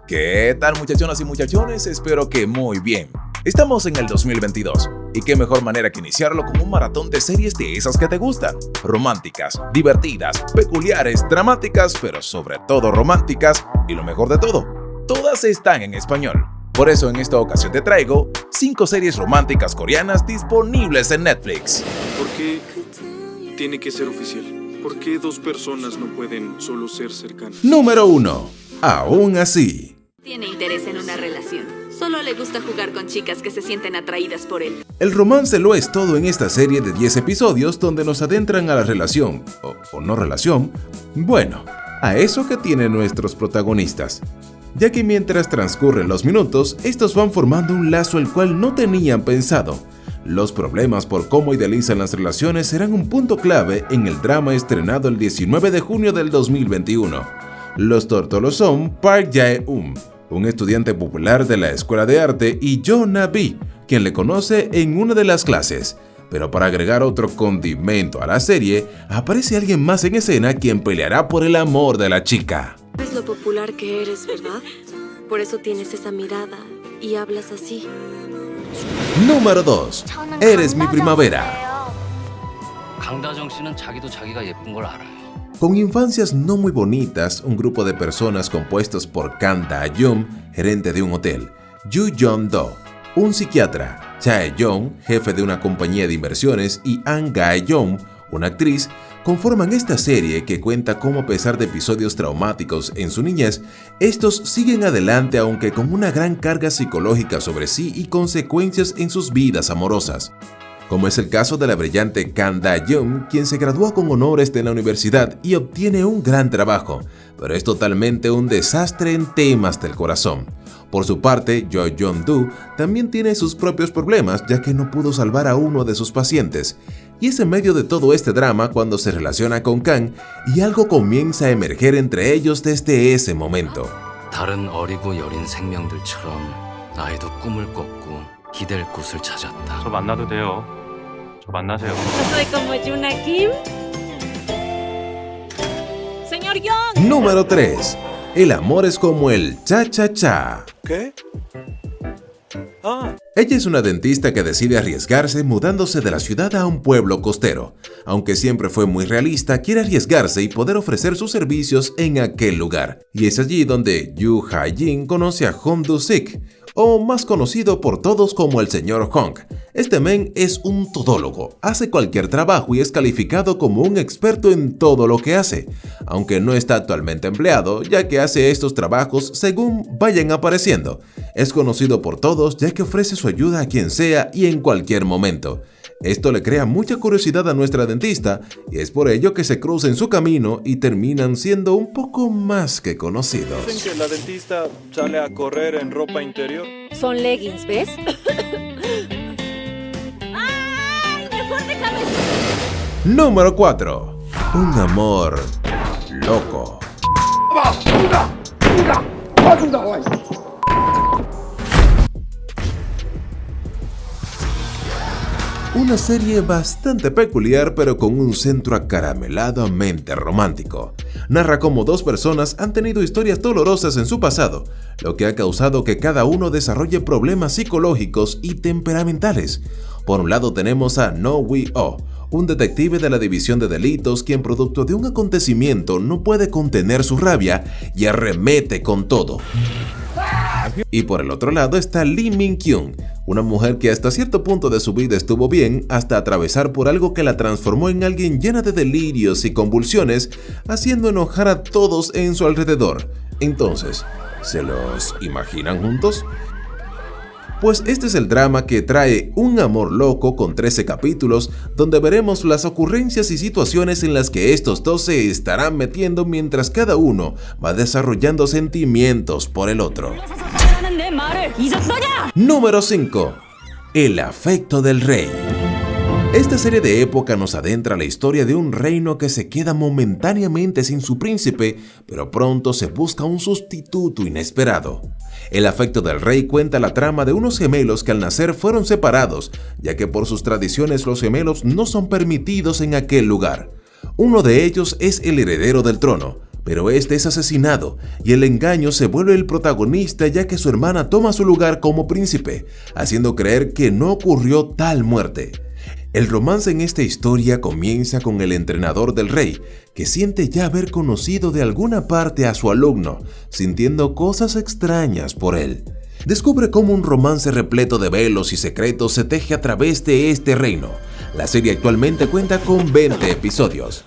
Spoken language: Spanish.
¿Qué tal, muchachonas y muchachones? Espero que muy bien. Estamos en el 2022 y qué mejor manera que iniciarlo con un maratón de series de esas que te gustan. Románticas, divertidas, peculiares, dramáticas, pero sobre todo románticas y lo mejor de todo, todas están en español. Por eso en esta ocasión te traigo 5 series románticas coreanas disponibles en Netflix. ¿Por qué tiene que ser oficial? ¿Por qué 2 personas no pueden solo ser cercanas? Número 1. Aún así. Tiene interés en una relación. Solo le gusta jugar con chicas que se sienten atraídas por él. El romance lo es todo en esta serie de 10 episodios donde nos adentran a la relación, o no relación, bueno, a eso que tienen nuestros protagonistas. Ya que mientras transcurren los minutos, estos van formando un lazo el cual no tenían pensado. Los problemas por cómo idealizan las relaciones serán un punto clave en el drama estrenado el 19 de junio del 2021. Los tórtolos son Park Jae-um, un estudiante popular de la escuela de arte, y Jo Na-bi, quien le conoce en una de las clases. Pero para agregar otro condimento a la serie, aparece alguien más en escena quien peleará por el amor de la chica. Es lo popular que eres, ¿verdad? Por eso tienes esa mirada y hablas así. Número 2. Eres mi primavera. 강다정 씨는 자기도 자기가 예쁜 걸 알아요. Con infancias no muy bonitas, un grupo de personas compuestos por Kang Da-young, gerente de un hotel, Yoo Jong-do, un psiquiatra, Chae-young, jefe de una compañía de inversiones, y An Gae-young, una actriz, conforman esta serie que cuenta cómo, a pesar de episodios traumáticos en su niñez, estos siguen adelante aunque con una gran carga psicológica sobre sí y consecuencias en sus vidas amorosas. Como es el caso de la brillante Kang Da-young, quien se graduó con honores de la universidad y obtiene un gran trabajo, pero es totalmente un desastre en temas del corazón. Por su parte, Jo Jong-do también tiene sus propios problemas, ya que no pudo salvar a uno de sus pacientes. Y es en medio de todo este drama cuando se relaciona con Kang y algo comienza a emerger entre ellos desde ese momento. 다른 어리고 여린 생명들처럼 나에도 꿈을 꿨고 기댈 곳을 찾았다. 저 만나도 돼요. 저 만나세요. Soy como Yuna Kim. Señor Young. Número 3. El amor es como el cha-cha-cha. ¿Qué? Ella es una dentista que decide arriesgarse mudándose de la ciudad a un pueblo costero. Aunque siempre fue muy realista, quiere arriesgarse y poder ofrecer sus servicios en aquel lugar. Y es allí donde Yoo Ha-jin conoce a Hong Do-sik, o más conocido por todos como el señor Hong. Este men es un todólogo, hace cualquier trabajo y es calificado como un experto en todo lo que hace, aunque no está actualmente empleado, ya que hace estos trabajos según vayan apareciendo. Es conocido por todos ya que ofrece su ayuda a quien sea y en cualquier momento. Esto le crea mucha curiosidad a nuestra dentista y es por ello que se cruza en su camino y terminan siendo un poco más que conocidos. ¿Dicen que la dentista sale a correr en ropa interior? Son leggings, ¿ves? ¡Ay! ¡Mejor déjame! Número 4. Un amor loco. Una serie bastante peculiar pero con un centro acarameladamente romántico. Narra cómo 2 personas han tenido historias dolorosas en su pasado, lo que ha causado que cada uno desarrolle problemas psicológicos y temperamentales. Por un lado tenemos a No Wi-oh, un detective de la división de delitos quien, producto de un acontecimiento, no puede contener su rabia y arremete con todo. Y por el otro lado está Lee Min-kyung, una mujer que hasta cierto punto de su vida estuvo bien hasta atravesar por algo que la transformó en alguien llena de delirios y convulsiones, haciendo enojar a todos en su alrededor. Entonces, ¿se los imaginan juntos? Pues este es el drama que trae Un amor loco con 13 capítulos, donde veremos las ocurrencias y situaciones en las que estos dos se estarán metiendo mientras cada uno va desarrollando sentimientos por el otro. Número 5. El afecto del rey. Esta serie de época nos adentra a la historia de un reino que se queda momentáneamente sin su príncipe, pero pronto se busca un sustituto inesperado. El afecto del rey cuenta la trama de unos gemelos que al nacer fueron separados, ya que por sus tradiciones los gemelos no son permitidos en aquel lugar. Uno de ellos es el heredero del trono, pero este es asesinado y el engaño se vuelve el protagonista ya que su hermana toma su lugar como príncipe, haciendo creer que no ocurrió tal muerte. El romance en esta historia comienza con el entrenador del rey, que siente ya haber conocido de alguna parte a su alumno, sintiendo cosas extrañas por él. Descubre cómo un romance repleto de velos y secretos se teje a través de este reino. La serie actualmente cuenta con 20 episodios.